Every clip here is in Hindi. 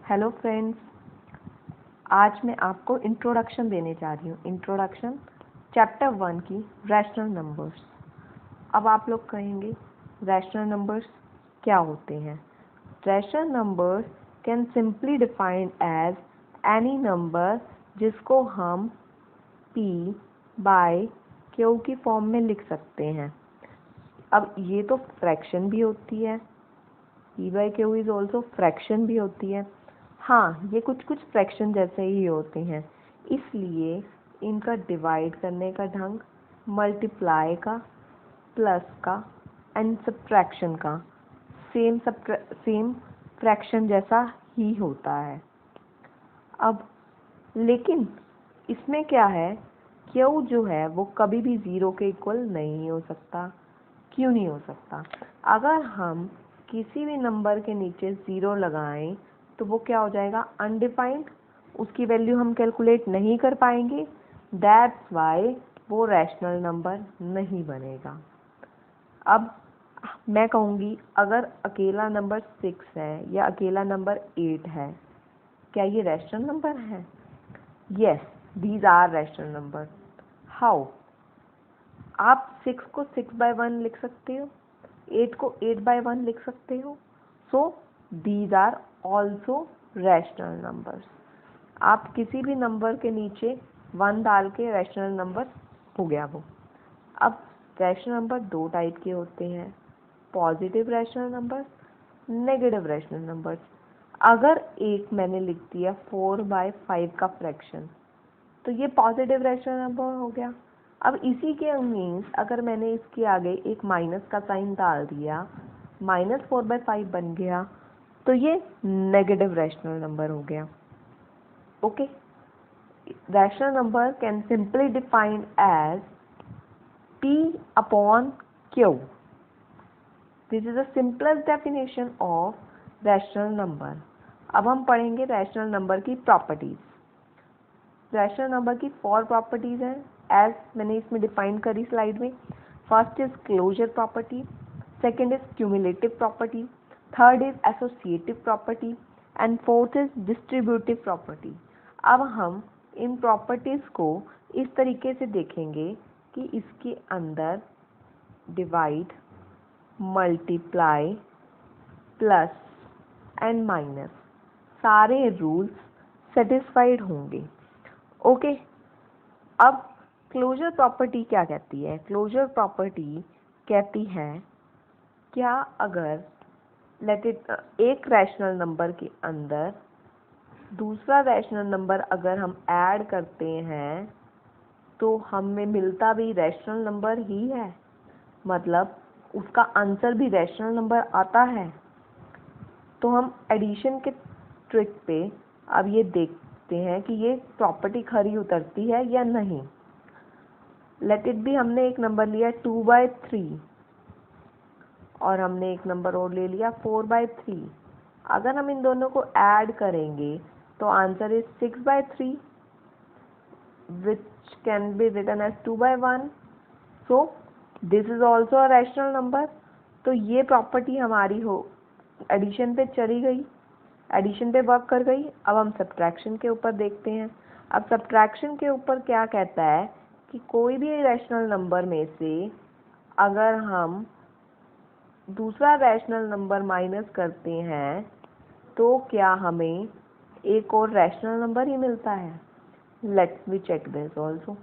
हेलो फ्रेंड्स, आज मैं आपको इंट्रोडक्शन देने जा रही हूँ। इंट्रोडक्शन चैप्टर 1 की रैशनल नंबर्स। अब आप लोग कहेंगे रैशनल नंबर्स क्या होते हैं? Rational numbers can simply defined as any number जिसको हम p बाय q की फॉर्म में लिख सकते हैं। अब ये तो फ्रैक्शन भी होती है, p by q is also fraction भी होती है। हाँ, ये कुछ फ्रैक्शन जैसे ही होते हैं, इसलिए इनका डिवाइड करने का ढंग मल्टीप्लाई का, प्लस का एंड सब्ट्रैक्शन का सेम फ्रैक्शन जैसा ही होता है। अब लेकिन इसमें क्या है, क्यू जो है वो कभी भी ज़ीरो के इक्वल नहीं हो सकता। क्यों नहीं हो सकता? अगर हम किसी भी नंबर के नीचे ज़ीरो लगाएं तो वो क्या हो जाएगा, अनडिफाइंड। उसकी वैल्यू हम कैलकुलेट नहीं कर पाएंगे, दैट्स वाई वो रैशनल नंबर नहीं बनेगा। अब मैं कहूँगी अगर अकेला नंबर 6 है या अकेला नंबर 8 है, क्या ये रैशनल नंबर है? Yes, these are rational number. How? आप 6 को 6 बाय 1 लिख सकते हो, 8 को 8 बाय 1 लिख सकते हो। So these are also rational numbers. आप किसी भी नंबर के नीचे 1 डाल के रैशनल नंबर हो गया वो। अब रैशनल नंबर दो टाइप के होते हैं, positive rational numbers, negative rational numbers. अगर एक मैंने लिख दिया 4 बाय 5 का फ्रैक्शन तो ये पॉजिटिव रैशनल नंबर हो गया। अब इसी के मीन्स अगर मैंने इसके आगे एक माइनस का साइन डाल दिया, -4/5 बन गया, तो ये नेगेटिव रैशनल नंबर हो गया। Okay, rational number can simply defined as p upon q। This is the simplest definition of rational number. अब हम पढ़ेंगे रैशनल नंबर की प्रॉपर्टीज। रैशनल नंबर की 4 प्रॉपर्टीज हैं, एज मैंने इसमें डिफाइन करी स्लाइड में। First is closure property, second is cumulative property, third is associative property and fourth is distributive property. अब हम इन प्रॉपर्टीज को इस तरीके से देखेंगे कि इसके अंदर divide, multiply, plus and minus सारे रूल्स सेटिस्फाइड होंगे। ओके, अब क्लोजर प्रॉपर्टी क्या कहती है? क्लोजर प्रॉपर्टी कहती है क्या अगर एक रैशनल नंबर के अंदर दूसरा रैशनल नंबर अगर हम ऐड करते हैं तो हमें मिलता भी रैशनल नंबर ही है, मतलब उसका आंसर भी रैशनल नंबर आता है। तो हम एडिशन के ट्रिक पे अब ये देखते हैं कि ये प्रॉपर्टी खरी उतरती है या नहीं। लेट इट बी, हमने एक नंबर लिया 2/3 और हमने एक नंबर और ले लिया 4/3। अगर हम इन दोनों को ऐड करेंगे तो answer is 6/3 which can be written as 2/1. So this is also a rational number. तो ये प्रॉपर्टी हमारी हो एडिशन पे चली गई, एडिशन पे वर्क कर गई। अब हम सब्ट्रैक्शन के ऊपर देखते हैं। अब सब्ट्रैक्शन के ऊपर क्या कहता है कि कोई भी रैशनल नंबर में से अगर हम दूसरा रैशनल नंबर माइनस करते हैं तो क्या हमें एक और रैशनल नंबर ही मिलता है। Let me check this also.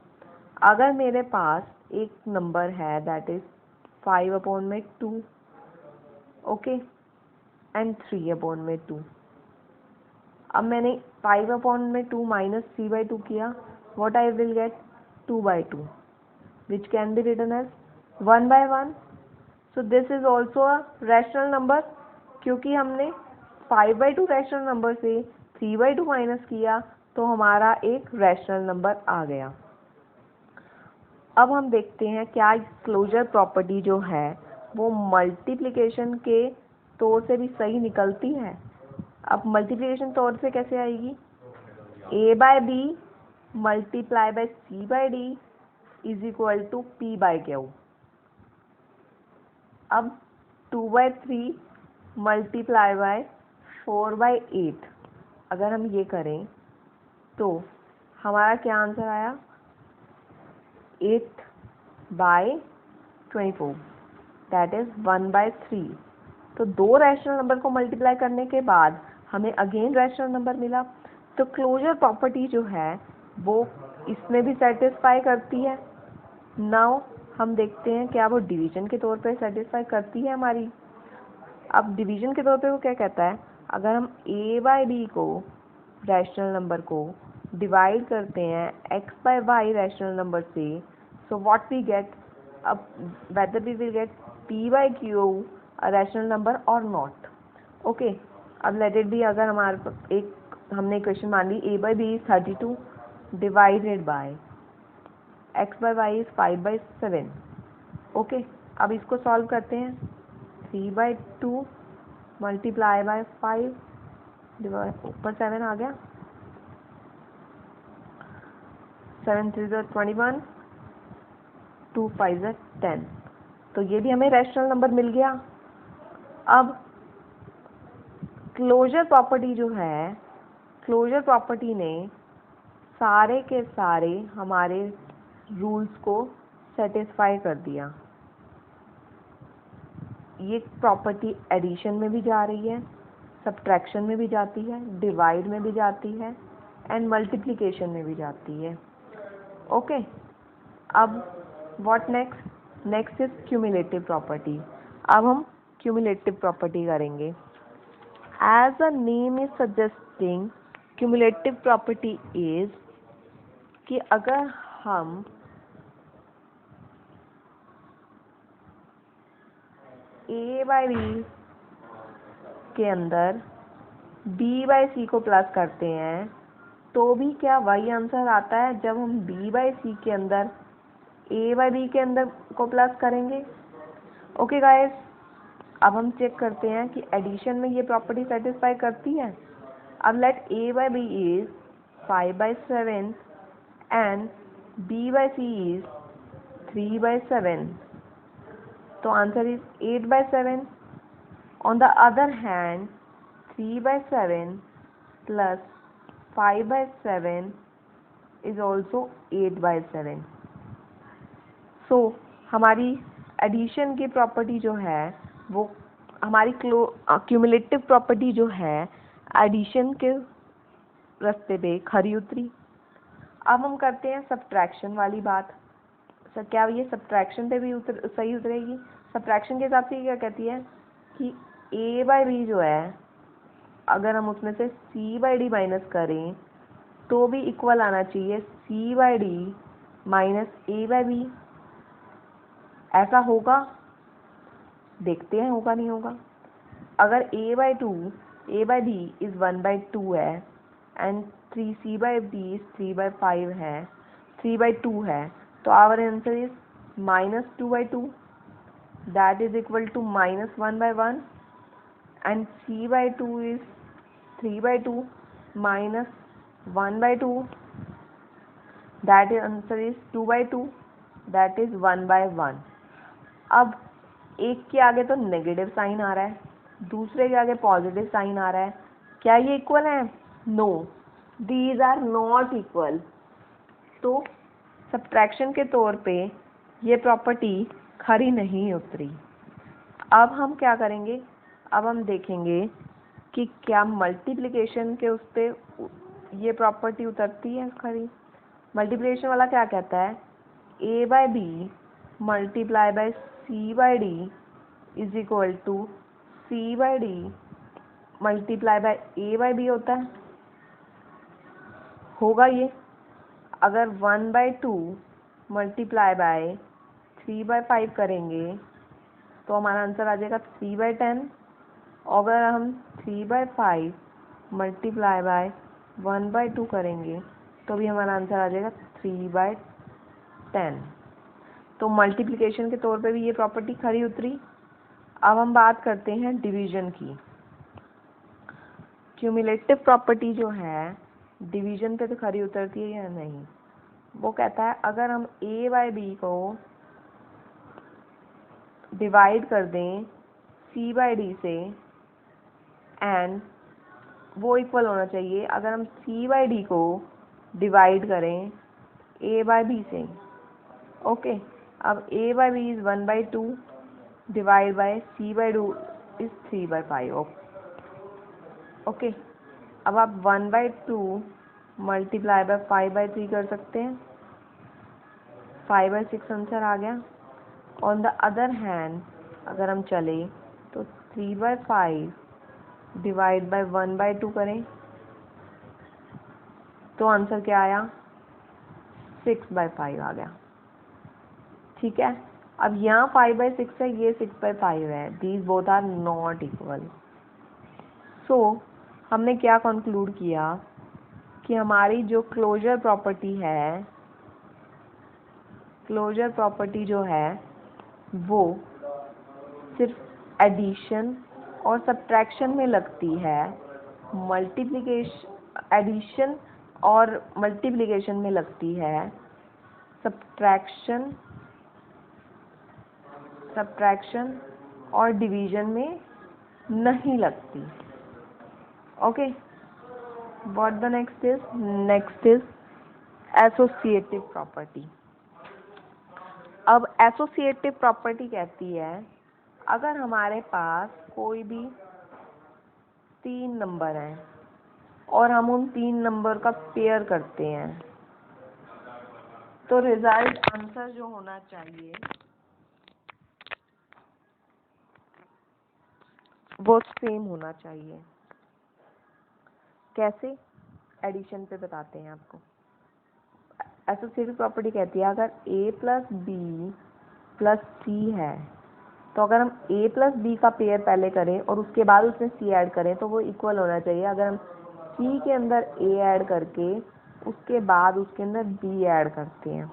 अगर मेरे पास एक नंबर है दैट इज 5/2, ओके, एंड 3/2। अब मैंने 5/2 माइनस 3/2 किया, what I will get 2/2 which can be written as 1/1. So this is also a rational number क्योंकि हमने 5/2 रैशनल नंबर से 3/2 माइनस किया तो हमारा एक रैशनल नंबर आ गया। अब हम देखते हैं क्या क्लोजर प्रॉपर्टी जो है वो मल्टीप्लिकेशन के तौर से भी सही निकलती है। अब मल्टीप्लिकेशन तौर से कैसे आएगी, a/b multiply by c/d is equal to p/q। अब 2/3 मल्टीप्लाई बाय 4/8 अगर हम ये करें तो हमारा क्या आंसर आया, 8/24, दैट इज़ 1/3। तो दो रैशनल नंबर को मल्टीप्लाई करने के बाद हमें अगेन रैशनल नंबर मिला। तो क्लोजर प्रॉपर्टी जो है वो इसमें भी सेटिस्फाई करती है। नाउ हम देखते हैं क्या वो डिवीजन के तौर पे सेटिस्फाई करती है हमारी। अब डिवीजन के तौर पे वो क्या कहता है, अगर हम a/b को रैशनल नंबर को डिवाइड करते हैं x/y रैशनल नंबर से, सो व्हाट वी गेट, अब whether we will get p/q a rational number और नॉट। ओके, अब लेट इट बी, अगर हमारे हमने इक्वेशन मान ली a/b is 32 divided by x/y is 5/7। Okay, अब इसको सॉल्व करते हैं। 3/2 मल्टीप्लाई बाय 5 ऊपर 7 आ गया, 7 3 21, 2 5 10। तो ये भी हमें रैशनल नंबर मिल गया। अब क्लोजर प्रॉपर्टी जो है, क्लोजर प्रॉपर्टी ने सारे के सारे हमारे रूल्स को सेटिस्फाई कर दिया। ये प्रॉपर्टी एडिशन में भी जा रही है, सब्ट्रैक्शन में भी जाती है, डिवाइड में भी जाती है एंड मल्टीप्लिकेशन में भी जाती है। ओके, अब what next, next is cumulative property. अब हम क्यूमुलेटिव प्रॉपर्टी करेंगे। As a name is suggesting, cumulative property is कि अगर हम a/b के अंदर b/c को प्लस करते हैं तो भी क्या वही आंसर आता है जब हम b/c के अंदर a/b के अंदर को प्लस करेंगे। ओके गाइस, अब हम चेक करते हैं कि एडिशन में ये प्रॉपर्टी सेटिस्फाई करती है। अब late a/b is 5/7 and b/c is 3/7, तो answer is 8/7। On the other hand 3/7 plus 5/7 is also 8/7। सो हमारी एडिशन की प्रॉपर्टी जो है वो हमारी क्यूमुलेटिव प्रॉपर्टी जो है एडिशन के रास्ते पे खरी उतरी। अब हम करते हैं सब्ट्रैक्शन वाली बात। सर क्या ये सब्ट्रैक्शन पे भी सही उतरेगी? सब्ट्रैक्शन के हिसाब से क्या कहती है कि a/b जो है अगर हम उसमें से c/d माइनस करें तो भी इक्वल आना चाहिए c/d माइनस a/b। ऐसा होगा? देखते हैं होगा नहीं होगा। अगर a/b इज 1/2 है एंड 3c/d इज 3/5 है, 3/2 है, तो our answer is -2/2, that is equal to -1/1 and c/2 is 3/2 minus 1/2, that answer is 2/2, that is 1/1। अब एक के आगे तो नेगेटिव साइन आ रहा है, दूसरे के आगे पॉजिटिव साइन आ रहा है, क्या ये इक्वल है? No, these are not equal. तो सब्ट्रैक्शन के तौर पे ये प्रॉपर्टी खरी नहीं उतरी। अब हम क्या करेंगे, अब हम देखेंगे कि क्या मल्टीप्लिकेशन के उस पे ये प्रॉपर्टी उतरती है खरी। मल्टीप्लिकेशन वाला क्या कहता है, a/b multiply by c/d is equal to c/d multiply by a/b होता है। होगा ये? अगर 1/2 मल्टीप्लाई बाय 3/5 करेंगे तो हमारा आंसर आ जाएगा 3/10। अगर हम 3/5 मल्टीप्लाई बाय 1/2 करेंगे तो भी हमारा आंसर आ जाएगा 3/10। तो मल्टीप्लिकेशन के तौर पे भी ये प्रॉपर्टी खरी उतरी। अब हम बात करते हैं डिवीजन की। क्यूमुलेटिव प्रॉपर्टी जो है डिवीजन पे तो खरी उतरती है या नहीं? वो कहता है अगर हम a/b को डिवाइड कर दें c/d से एंड वो इक्वल होना चाहिए अगर हम c/d को डिवाइड करें a/b से। ओके, अब a/b is 1/2 divide by c/2 is 3/5। Okay, अब आप 1/2 मल्टीप्लाई बाय 5/3 कर सकते हैं, 5/6 आंसर आ गया। ऑन द अदर हैंड अगर हम चले तो 3/5 डिवाइड बाय 1/2 करें तो आंसर क्या आया, 6/5 आ गया। ठीक है, अब यहाँ 5/6 है, ये 6/5 है, these both are not equal. So हमने क्या कंक्लूड किया कि हमारी जो क्लोजर प्रॉपर्टी है, क्लोजर प्रॉपर्टी जो है वो सिर्फ एडिशन और सब्ट्रैक्शन में लगती है, मल्टीप्लिकेशन, एडिशन और मल्टीप्लिकेशन में लगती है, सब्ट्रैक्शन और डिवीजन में नहीं लगती। Okay, what the next is associative property. अब एसोसिएटिव प्रॉपर्टी कहती है अगर हमारे पास कोई भी 3 नंबर हैं और हम उन 3 नंबर का पेयर करते हैं तो रिजल्ट आंसर जो होना चाहिए वो सेम होना चाहिए। कैसे, एडिशन पे बताते हैं आपको। एसोसिएटिव प्रॉपर्टी कहती है अगर a प्लस बी प्लस सी है तो अगर हम a प्लस बी का पेयर पहले करें और उसके बाद उसमें c ऐड करें तो वो इक्वल होना चाहिए अगर हम c के अंदर a ऐड करके उसके बाद उसके अंदर b ऐड करते हैं।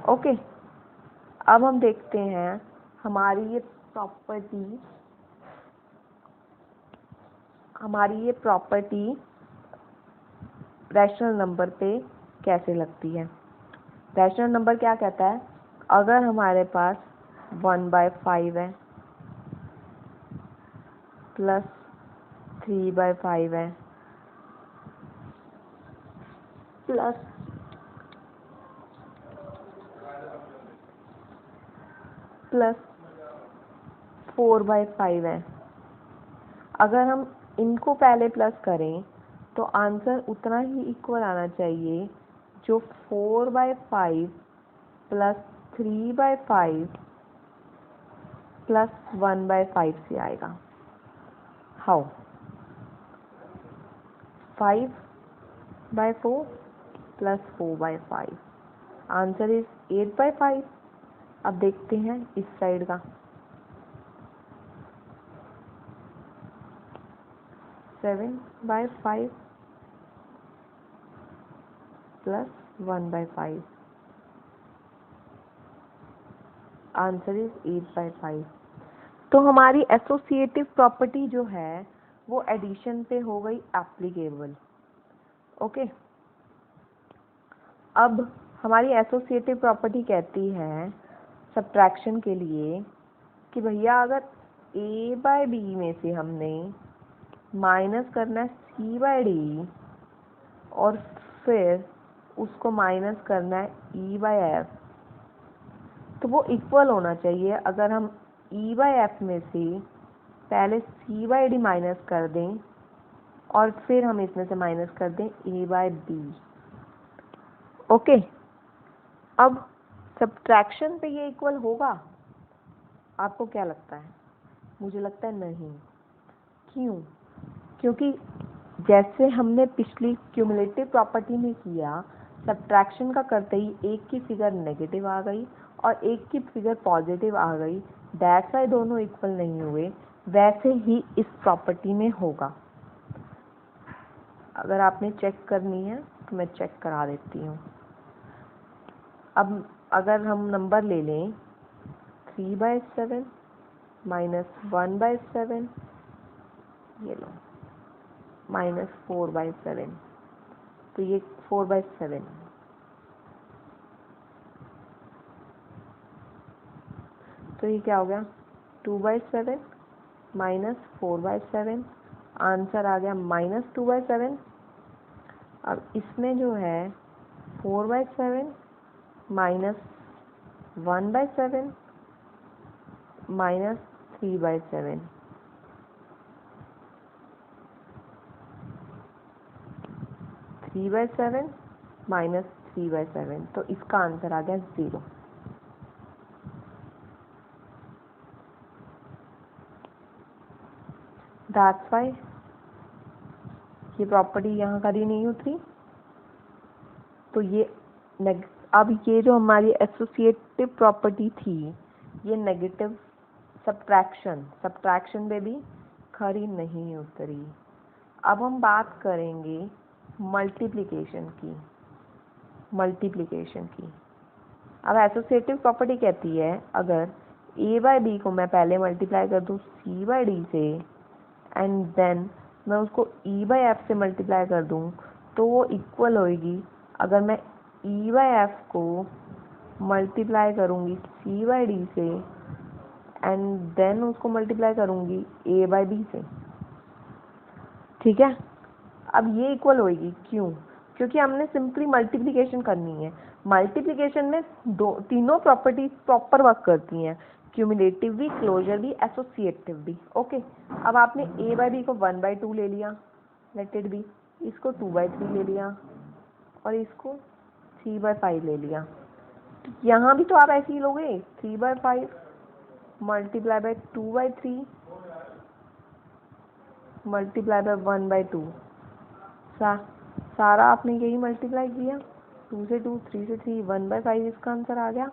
ओके, अब हम देखते हैं हमारी ये प्रॉपर्टी रैशनल नंबर पे कैसे लगती है। रैशनल नंबर क्या कहता है, अगर हमारे पास 1/5 है प्लस 3/5 है प्लस 4/5 है, अगर हम इनको पहले प्लस करें तो आंसर उतना ही इक्वल आना चाहिए जो 4/5 प्लस 3/5 प्लस 1/5 से आएगा। How, 5/4 plus 4/5, answer is 8/5। अब देखते हैं इस साइड का, 7/5 प्लस 1/5, आंसर इज 8/5। तो हमारी एसोसिएटिव प्रॉपर्टी जो है वो एडिशन पे हो गई एप्लीकेबल। ओके, अब हमारी एसोसिएटिव प्रॉपर्टी कहती है सब्ट्रैक्शन के लिए कि भैया अगर a/b में से हमने माइनस करना है c/d और फिर उसको माइनस करना है e/f तो वो इक्वल होना चाहिए अगर हम e/f में से पहले c/d माइनस कर दें और फिर हम इसमें से माइनस कर दें a/b। ओके, अब सब्ट्रैक्शन पे ये इक्वल होगा, आपको क्या लगता है? मुझे लगता है नहीं। क्यों? क्योंकि जैसे हमने पिछली क्यूमुलेटिव प्रॉपर्टी में किया, सब्ट्रैक्शन का करते ही एक की फिगर नेगेटिव आ गई और एक की फिगर पॉजिटिव आ गई, दैट्स व्हाई दोनों इक्वल नहीं हुए। वैसे ही इस प्रॉपर्टी में होगा। अगर आपने चेक करनी है तो मैं चेक करा देती हूँ। अब अगर हम नंबर ले लें 3/7 माइनस 1/7, ये लो माइनस 4/7, तो ये 4/7, तो ये क्या हो गया 2/7 माइनस 4/7 आंसर आ गया -2/7। अब इसमें जो है 4/7 -1/7 -3/7, 3/7 -3/7, तो इसका आंसर आ गया 0। दैट्स वाई ये प्रॉपर्टी यहाँ कभी नहीं उतरी। तो ये अब ये जो हमारी एसोसिएटिव प्रॉपर्टी थी, ये नेगेटिव सब्ट्रैक्शन में भी खरी नहीं उतरी। अब हम बात करेंगे मल्टीप्लिकेशन की। अब एसोसिएटिव प्रॉपर्टी कहती है अगर a/b को मैं पहले मल्टीप्लाई कर दूँ c/d से एंड देन मैं उसको e/f से मल्टीप्लाई कर दूँ तो वो इक्वल होएगी अगर मैं e/f को मल्टीप्लाई करूँगी c/d से एंड देन उसको मल्टीप्लाई करूँगी a/b से। ठीक है, अब ये इक्वल होएगी, क्यों? क्योंकि हमने सिंपली मल्टीप्लिकेशन करनी है। मल्टीप्लिकेशन में तीनों प्रॉपर्टीज प्रॉपर वर्क करती हैं, क्यूमुलेटिव भी, क्लोजर भी, एसोसिएटिव भी। ओके, अब आपने a/b को 1/2 ले लिया, लेट इट बी, इसको 2/3 ले लिया और इसको 3/5 ले लिया। तो यहाँ भी तो आप ऐसे ही लोगे, 3/5 मल्टीप्लाई बाय 2/3 मल्टीप्लाई बाय 1/2। सारा आपने यही मल्टीप्लाई किया, 2 से 2, 3 से 3, 1/5 इसका आंसर आ गया,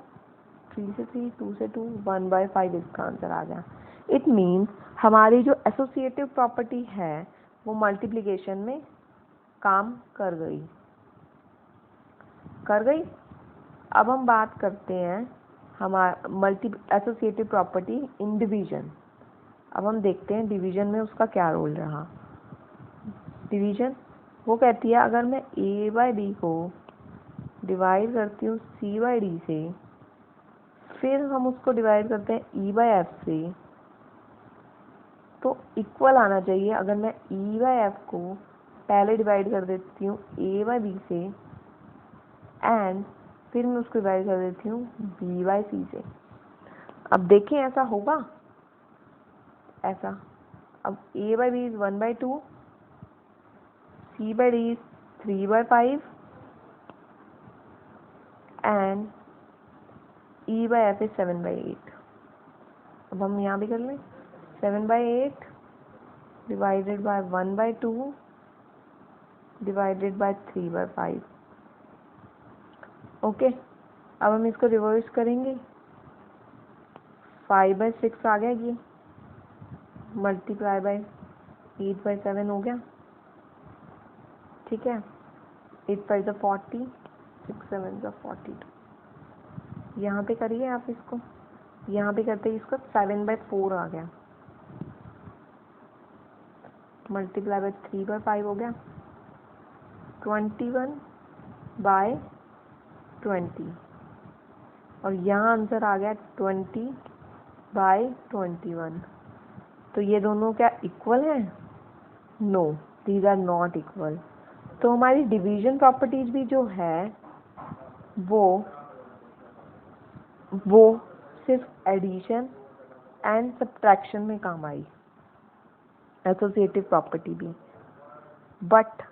3 से 3, 2 से 2, 1/5 इसका आंसर आ गया। इट मीन्स हमारी जो एसोसिएटिव प्रॉपर्टी है वो मल्टीप्लिकेशन में काम कर गई। अब हम बात करते हैं हमारा एसोसिएटिव प्रॉपर्टी इन डिवीजन। अब हम देखते हैं डिवीजन में उसका क्या रोल रहा। डिवीजन वो कहती है अगर मैं a/b को डिवाइड करती हूँ c/d से, फिर हम उसको डिवाइड करते हैं e/f से, तो इक्वल आना चाहिए अगर मैं e/f को पहले डिवाइड कर देती हूँ a/b से एंड फिर मैं उसको डिवाइड कर देती हूँ b/c से। अब देखें ऐसा होगा, ऐसा। अब a/b is 1/2, c/d is 3/5 and e/f is 7/8। अब हम यहाँ भी कर लें, 7/8 divided by 1/2 divided by 3/5। Okay, अब हम इसको रिवर्स करेंगे, 5/6 आ गया, ये मल्टीप्लाई बाय 8/7 हो गया। ठीक है, 8/5 = 40, 6/7 = 42। यहाँ पे करिए आप इसको, यहाँ पे करते ही इसको 7/4 आ गया, मल्टीप्लाई बाय 3/5 हो गया, 21/20 और यहाँ आंसर आ गया 20/21। तो ये दोनों क्या इक्वल हैं? No, these are not equal. तो हमारी डिवीजन प्रॉपर्टीज भी जो है वो सिर्फ एडिशन एंड सब्ट्रैक्शन में काम आई, एसोसिएटिव प्रॉपर्टी भी, बट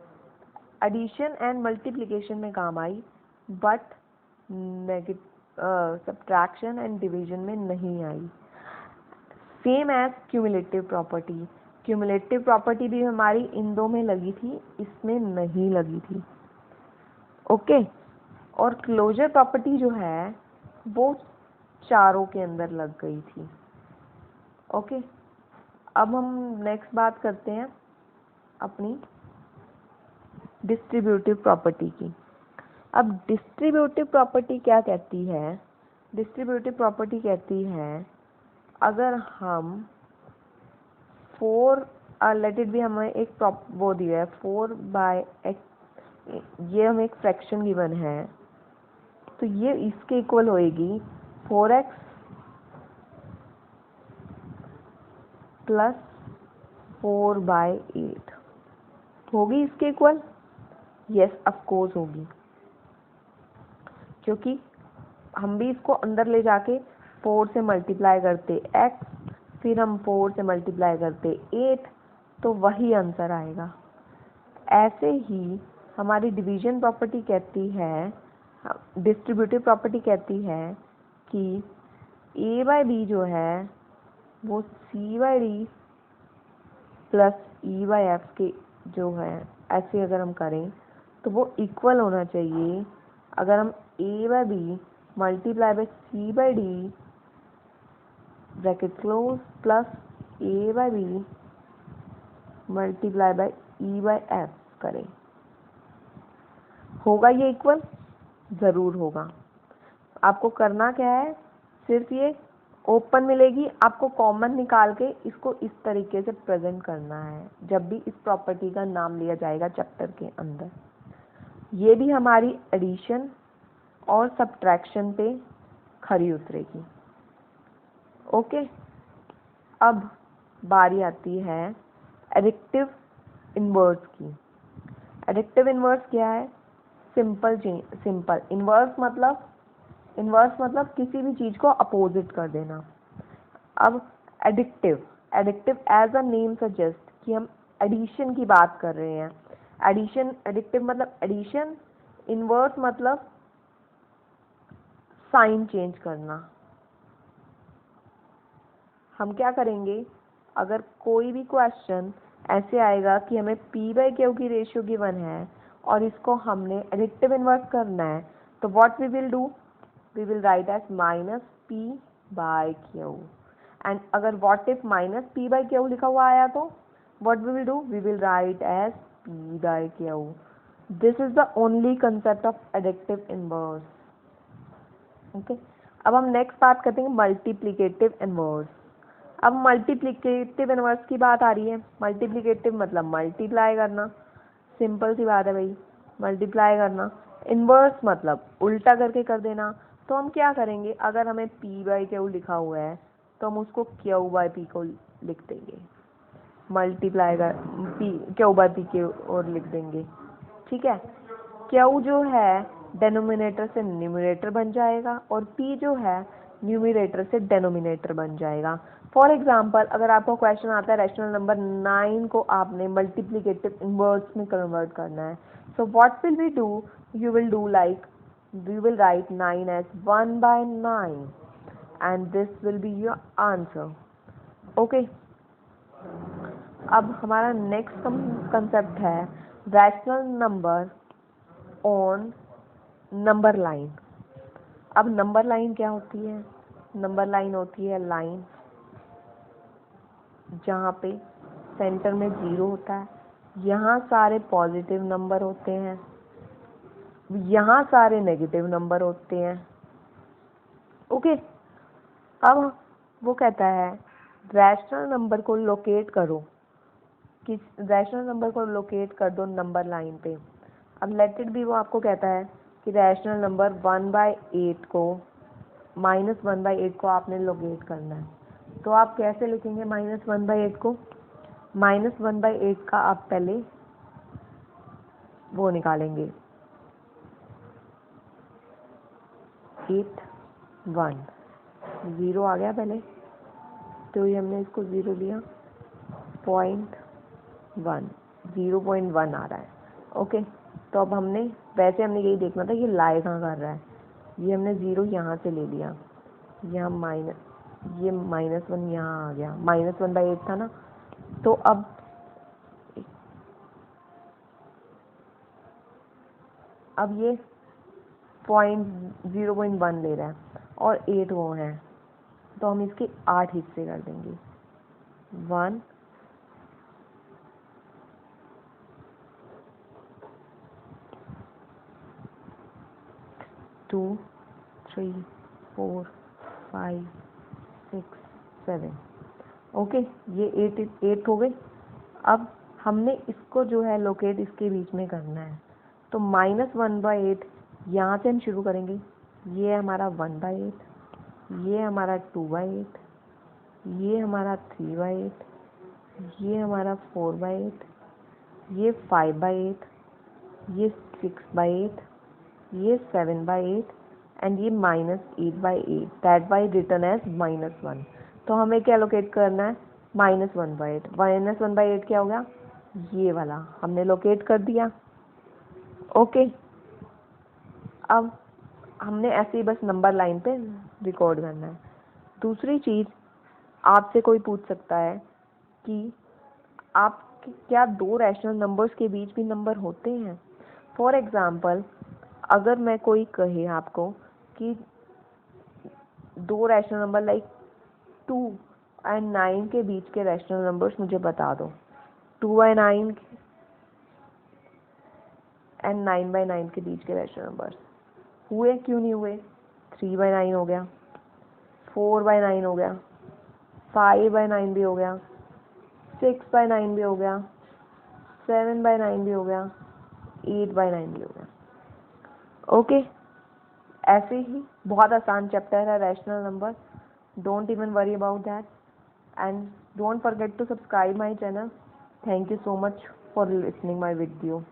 एडिशन एंड मल्टीप्लिकेशन में काम आई, बट सब्ट्रैक्शन एंड डिवीजन में नहीं आई। Same as cumulative property, cumulative property भी हमारी इन दो में लगी थी, इसमें नहीं लगी थी। ओके, और क्लोजर प्रॉपर्टी जो है वो चारों के अंदर लग गई थी। ओके, अब हम नेक्स्ट बात करते हैं अपनी डिस्ट्रीब्यूटिव प्रॉपर्टी की। अब डिस्ट्रीब्यूटिव प्रॉपर्टी क्या कहती है? डिस्ट्रीब्यूटिव प्रॉपर्टी कहती है अगर हम 4 लेट इट भी, हमें एक वो दिया है 4/x, ये हमें एक फ्रैक्शन गिवन है, तो ये इसके इक्वल होएगी 4x + 4/8 होगी इसके इक्वल? यस ऑफ कोर्स होगी, क्योंकि हम भी इसको अंदर ले जाके 4 से मल्टीप्लाई करते x, फिर हम 4 से मल्टीप्लाई करते 8, तो वही आंसर आएगा। ऐसे ही हमारी डिवीजन प्रॉपर्टी कहती है, डिस्ट्रीब्यूटिव प्रॉपर्टी कहती है कि a/b जो है वो c/d प्लस e/f के जो है, ऐसे अगर हम करें तो वो इक्वल होना चाहिए। अगर हम a/b multiply by c/d bracket close plus a/b multiply bye e/f करें, होगा ये इक्वल? ज़रूर होगा। आपको करना क्या है, सिर्फ ये ओपन मिलेगी, आपको कॉमन निकाल के इसको इस तरीके से प्रेजेंट करना है जब भी इस प्रॉपर्टी का नाम लिया जाएगा चैप्टर के अंदर। ये भी हमारी एडिशन और सब्ट्रैक्शन पे खरी उतरेगी। ओके, अब बारी आती है एडिक्टिव इन्वर्स की। एडिक्टिव इन्वर्स क्या है? सिंपल इन्वर्स मतलब किसी भी चीज़ को अपोजिट कर देना। अब एडिक्टिव एज अ नेम सजेस्ट कि हम एडिशन की बात कर रहे हैं। एडिक्टिव मतलब एडिशन, इन्वर्स मतलब साइन चेंज करना। हम क्या करेंगे, अगर कोई भी क्वेश्चन ऐसे आएगा कि हमें p/q की रेशियो गिवन है और इसको हमने एडिक्टिव इन्वर्स करना है, तो what we will do, we will write as -p/q। And अगर व्हाट इफ -p/q लिखा हुआ आया तो what we will do, we will write as p/q। This is the only concept of एडिक्टिव इन्वर्स। ओके, अब हम नेक्स्ट बात करते हैं मल्टीप्लिकेटिव इन्वर्स। अब मल्टीप्लिकेटिव इन्वर्स की बात आ रही है। मल्टीप्लिकेटिव मतलब मल्टीप्लाई करना, सिंपल सी बात है भाई, मल्टीप्लाई करना। इन्वर्स मतलब उल्टा करके कर देना। तो हम क्या करेंगे, अगर हमें p/q लिखा हुआ है तो हम उसको q/p को लिख देंगे, मल्टीप्लाई कर q/p के और लिख देंगे। ठीक है, q जो है डेनोमिनेटर से न्यूमरेटर बन जाएगा और p जो है न्यूमरेटर से डेनोमिनेटर बन जाएगा। फॉर एग्जाम्पल, अगर आपको क्वेश्चन आता है रैशनल नंबर 9 को आपने मल्टीप्लिकेटिव इन्वर्स में कन्वर्ट करना है, so what will we do, you will do like we will write 9 as 1/9 and this will be your answer. Okay, अब हमारा नेक्स्ट कंसेप्ट है rational number on number line. अब नंबर लाइन क्या होती है? नंबर लाइन होती है लाइन जहाँ पे सेंटर में 0 होता है, यहाँ सारे पॉजिटिव नंबर होते हैं, यहाँ सारे नेगेटिव नंबर होते हैं। ओके, अब वो कहता है रैशनल नंबर को लोकेट करो, कि रैशनल नंबर को लोकेट कर दो नंबर लाइन पे। अब लेट इट बी, वो आपको कहता है कि रैशनल नंबर 1/8 को -1/8 को आपने लोकेट करना है। तो आप कैसे लिखेंगे -1/8 को? -1/8 का आप पहले वो निकालेंगे 8 1 0 आ गया पहले, तो ये हमने इसको 0 लिया, 0.1 आ रहा है। ओके, तो अब हमने हमने यही देखना था ये लाई कहाँ कर रहा है। ये हमने 0 यहाँ से ले लिया, यहाँ ये -1 यहाँ आ गया, -1/8 था ना, तो अब ये 0.1 ले रहा है और 8 वो है, तो हम इसके 8 हिस्से कर देंगे, 1 2 3 4 5 6 7। ओके, ये 8 हो गए। अब हमने इसको जो है लोकेट इसके बीच में करना है, तो -1/8 यहाँ से हम शुरू करेंगे। ये हमारा 1/8, ये हमारा 2/8, ये हमारा 3/8, ये हमारा 4/8, ये 5/8, ये 6/8, ये 7/8 एंड ये -8/8, दैट बाई रिटर्न एज -1। तो हमें क्या लोकेट करना है? -1/8। -1/8 क्या हो गया? ये वाला हमने लोकेट कर दिया। ओके, अब हमने ऐसे ही बस नंबर लाइन पे रिकॉर्ड करना है। दूसरी चीज़, आपसे कोई पूछ सकता है कि आप क्या दो रैशनल नंबर्स के बीच भी नंबर होते हैं? फॉर एग्ज़ाम्पल, अगर मैं कोई कहे आपको कि दो रैशनल नंबर लाइक 2 एंड 9 के बीच के रैशनल नंबर्स मुझे बता दो। 2/9 एंड 9/9 के बीच के रैशनल नंबर्स हुए क्यों नहीं हुए? 3/9 हो गया, 4/9 हो गया, 5/9 भी हो गया, 6/9 भी हो गया, 7/9 भी हो गया, 8/9 भी हो गया। ओके, ऐसे ही बहुत आसान चैप्टर है rational number. Don't even worry about that and don't forget to subscribe my channel. Thank you so much for listening my video.